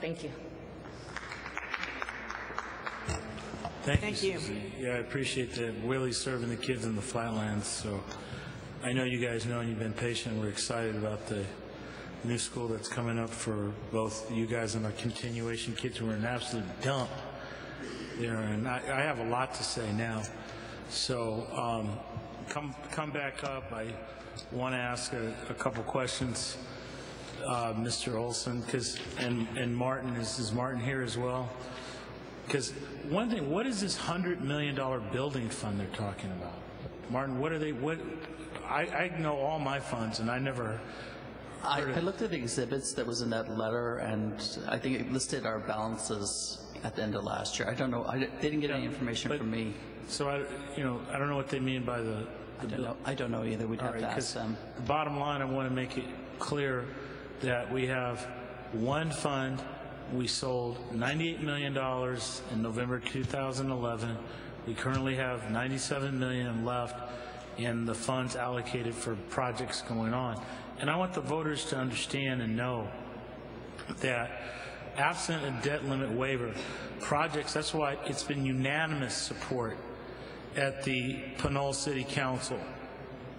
Thank you. Thank you. Susie. Yeah, I appreciate that. Willie's serving the kids in the flatlands, so I know you guys know and you've been patient. We're excited about the new school that's coming up for both you guys and our continuation kids who are an absolute dump there. And I have a lot to say now. So come back up. I want to ask a couple questions, Mr. Olson, and Martin. Is Martin here as well? Because one thing, what is this $100 million building fund they're talking about? Martin, what are they, I know all my funds, and I never heard I looked at the exhibits that was in that letter, and I think it listed our balances at the end of last year. I don't know, they didn't get any information from me. So, I don't know what they mean by the I don't know either. We'd have to ask them. The bottom line, I want to make it clear that we have one fund. We sold $98 million in November 2011. We currently have $97 million left in the funds allocated for projects going on. And I want the voters to understand and know that absent a debt limit waiver, projects, that's why it's been unanimous support at the Pinole City Council,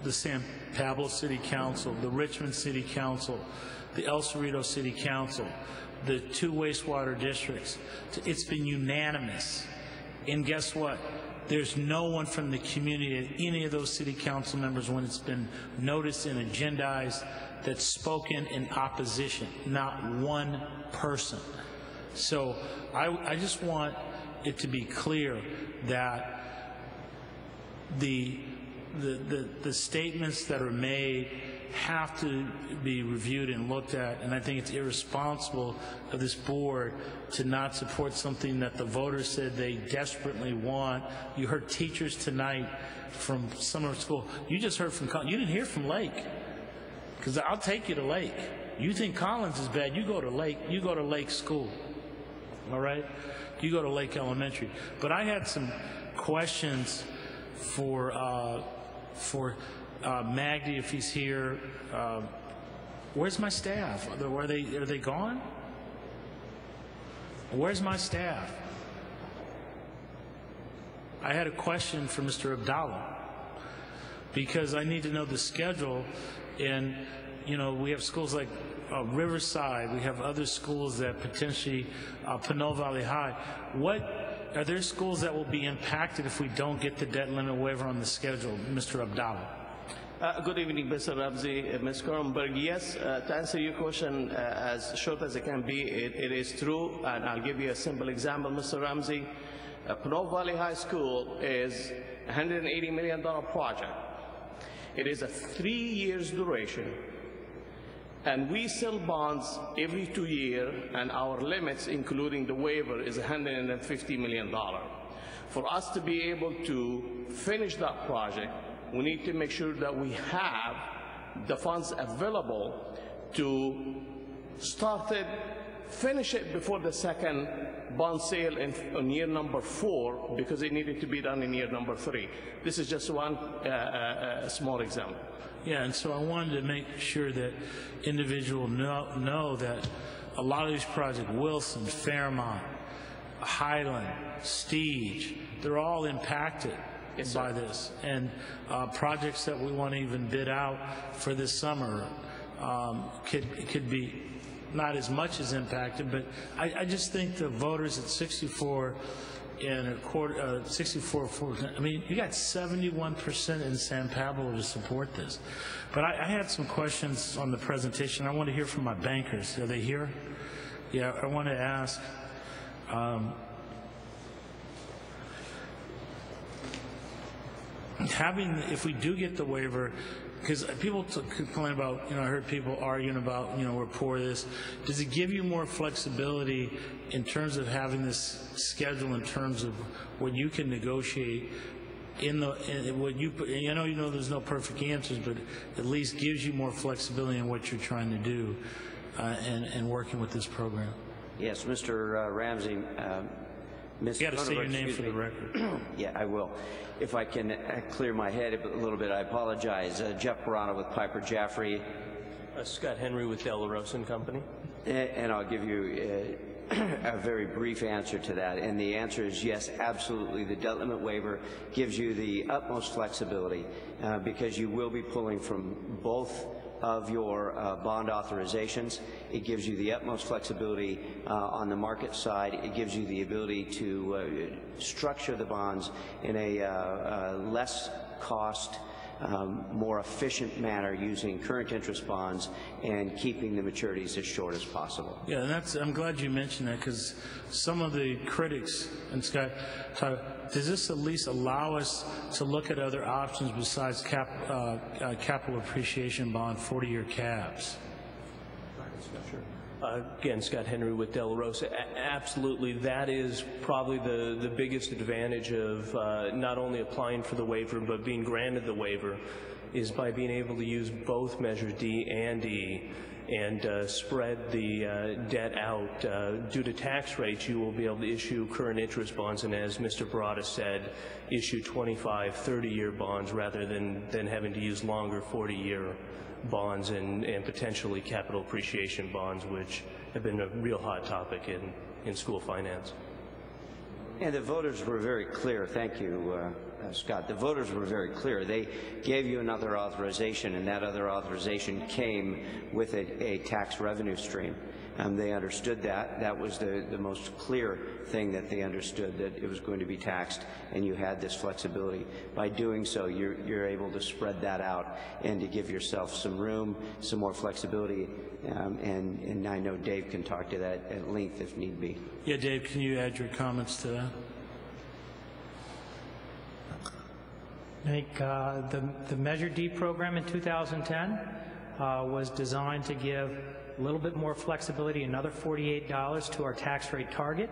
the San Pablo City Council, the Richmond City Council, the El Cerrito City Council, the 2 wastewater districts. It's been unanimous. And guess what? There's no one from the community, any of those city council members, when it's been noticed and agendized, that's spoken in opposition. Not one person. So I just want it to be clear that the statements that are made have to be reviewed and looked at, and I think it's irresponsible of this board to not support something that the voters said they desperately want. You heard teachers tonight from summer school. You just heard from, you didn't hear from Lake, because I'll take you to Lake. You think Collins is bad, you go to Lake School, all right? You go to Lake Elementary. But I had some questions for Magdy, if he's here. Where's my staff? Are they gone? Where's my staff? I had a question for Mr. Abdallah, because I need to know the schedule. And we have schools like Riverside. We have other schools that potentially, Pinole Valley High. Are there schools that will be impacted if we don't get the debt limit waiver on the schedule, Mr. Abdallah? Good evening, Mr. Ramsey, Ms. Kronberg. Yes, to answer your question as short as it can be, it is true, and I'll give you a simple example, Mr. Ramsey. Pinole Valley High School is a $180 million project. It is a 3 years duration, and we sell bonds every 2 years, and our limits, including the waiver, is $150 million. For us to be able to finish that project, we need to make sure that we have the funds available to start it, finish it before the second bond sale in year number 4, because it needed to be done in year number 3. This is just one small example. Yeah, and so I wanted to make sure that individuals know that a lot of these projects, Wilson, Fairmont, Highland, Stige, they're all impacted by this, and projects that we want to even bid out for this summer could be not as much as impacted. But I just think the voters at 64 and a quarter, 64%. I mean, you got 71% in San Pablo to support this. But I had some questions on the presentation. I want to hear from my bankers. Are they here? Yeah, I want to ask. If we do get the waiver, because people complain about, I heard people arguing about, we're poor this. Does it give you more flexibility in terms of having this schedule, in terms of what you can negotiate in what you put? And I know there's no perfect answers, but at least gives you more flexibility in what you're trying to do and working with this program. Yes, Mr. Ramsey. You got to say your name for the record. Yeah, I will. If I can clear my head a little bit, I apologize. Jeff Barano with Piper Jaffray. Scott Henry with De La Rosa and Company. And I'll give you a very brief answer to that. And the answer is yes, absolutely. The debt limit waiver gives you the utmost flexibility because you will be pulling from both of your bond authorizations. It gives you the utmost flexibility on the market side. It gives you the ability to structure the bonds in a less cost, more efficient manner using current interest bonds and keeping the maturities as short as possible. Yeah, and I'm glad you mentioned that because some of the critics, and Scott, does this at least allow us to look at other options besides capital appreciation bond 40-year caps? Again, Scott Henry with De La Rosa. Absolutely, that is probably the biggest advantage of not only applying for the waiver, but being granted the waiver, is by being able to use both Measure D and E and spread the debt out. Due to tax rates, you will be able to issue current interest bonds, and as Mr. Barada said, issue 25, 30-year bonds rather than having to use longer 40-year bonds and potentially capital appreciation bonds, which have been a real hot topic in school finance. And the voters were very clear. Thank you, Scott. The voters were very clear. They gave you another authorization, and that other authorization came with a tax revenue stream. They understood that. That was the most clear thing that they understood, that it was going to be taxed, and you had this flexibility. By doing so, you're able to spread that out and to give yourself some room, some more flexibility, and I know Dave can talk to that at length if need be. Yeah, Dave, can you add your comments to that? I think the Measure D program in 2010 was designed to give a little bit more flexibility, another $48 to our tax rate target.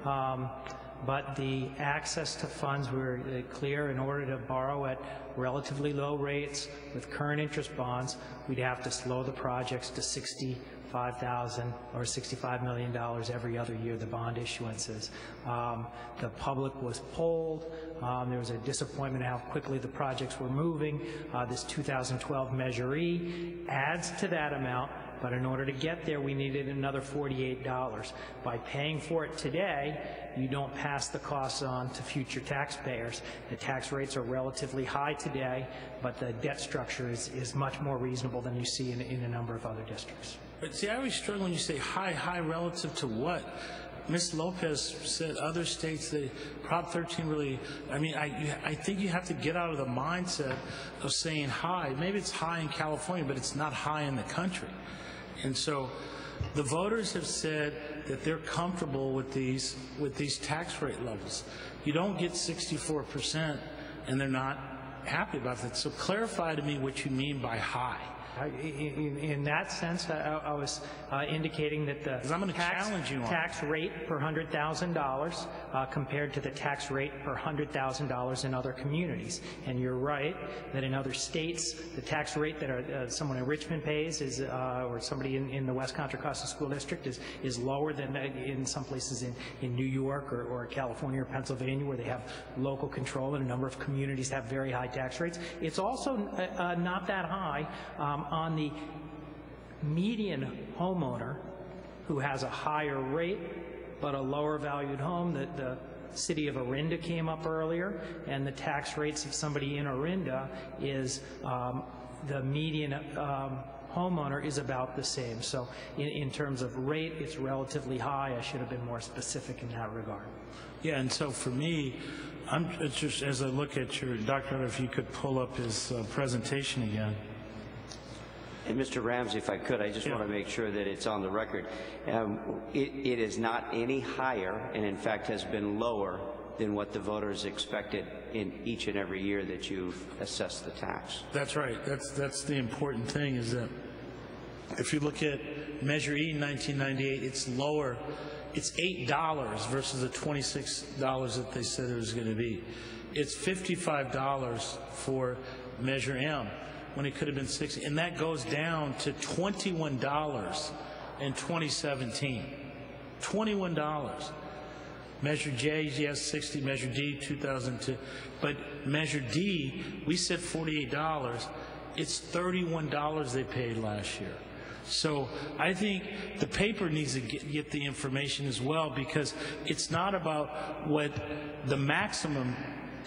But the access to funds were clear. In order to borrow at relatively low rates with current interest bonds, we'd have to slow the projects to $65,000 or $65 million every other year, the bond issuances. The public was polled. There was a disappointment how quickly the projects were moving. This 2012 Measure E adds to that amount, but in order to get there, we needed another $48. By paying for it today, you don't pass the costs on to future taxpayers. The tax rates are relatively high today, but the debt structure is much more reasonable than you see in a number of other districts. But see, I always struggle when you say high relative to what? Ms. Lopez said other states, that Prop 13 really, I mean, I think you have to get out of the mindset of saying high. Maybe it's high in California, but it's not high in the country. And so the voters have said that they're comfortable with these tax rate levels. You don't get 64% and they're not happy about that. So clarify to me what you mean by high. In that sense, I was indicating that the tax rate per $100,000 compared to the tax rate per $100,000 in other communities. And you're right that in other states, the tax rate that someone in Richmond pays is, or somebody in the West Contra Costa School District is lower than in some places in New York or California or Pennsylvania, where they have local control, and a number of communities have very high tax rates. It's also not that high on the median homeowner who has a higher rate but a lower valued home. The city of Orinda came up earlier, and the tax rates of somebody in Orinda is the median homeowner is about the same. So in terms of rate, it's relatively high. I should have been more specific in that regard. Yeah, and so for me, it's just as I look at your, Dr. if you could pull up his presentation again. And Mr. Ramsey, if I could, I just want to make sure that it's on the record. It is not any higher, and in fact has been lower than what the voters expected in each and every year that you've assessed the tax. That's right. That's the important thing, is that if you look at Measure E in 1998, it's lower. It's $8 versus the $26 that they said it was going to be. It's $55 for Measure M, when it could have been $60, and that goes down to $21 in 2017. $21. Measure J, yes, 60. Measure D, 2002. But Measure D, we said $48. It's $31 they paid last year. So I think the paper needs to get the information as well, because it's not about what the maximum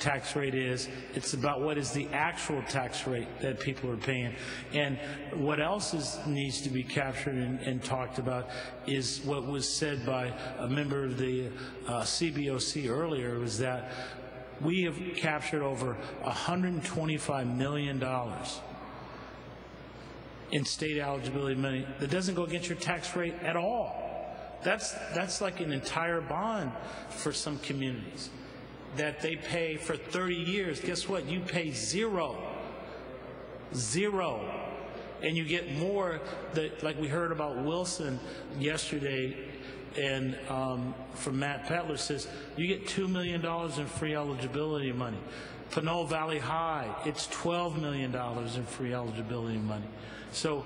tax rate is, it's about what is the actual tax rate that people are paying. And what else needs to be captured and talked about is what was said by a member of the CBOC earlier, was that we have captured over $125 million in state eligibility money that doesn't go against your tax rate at all. That's like an entire bond for some communities that they pay for 30 years. Guess what? You pay zero. And you get more, that, like we heard about Wilson yesterday, and from Matt Petler says, you get $2 million in free eligibility money. Pinole Valley High, it's $12 million in free eligibility money. So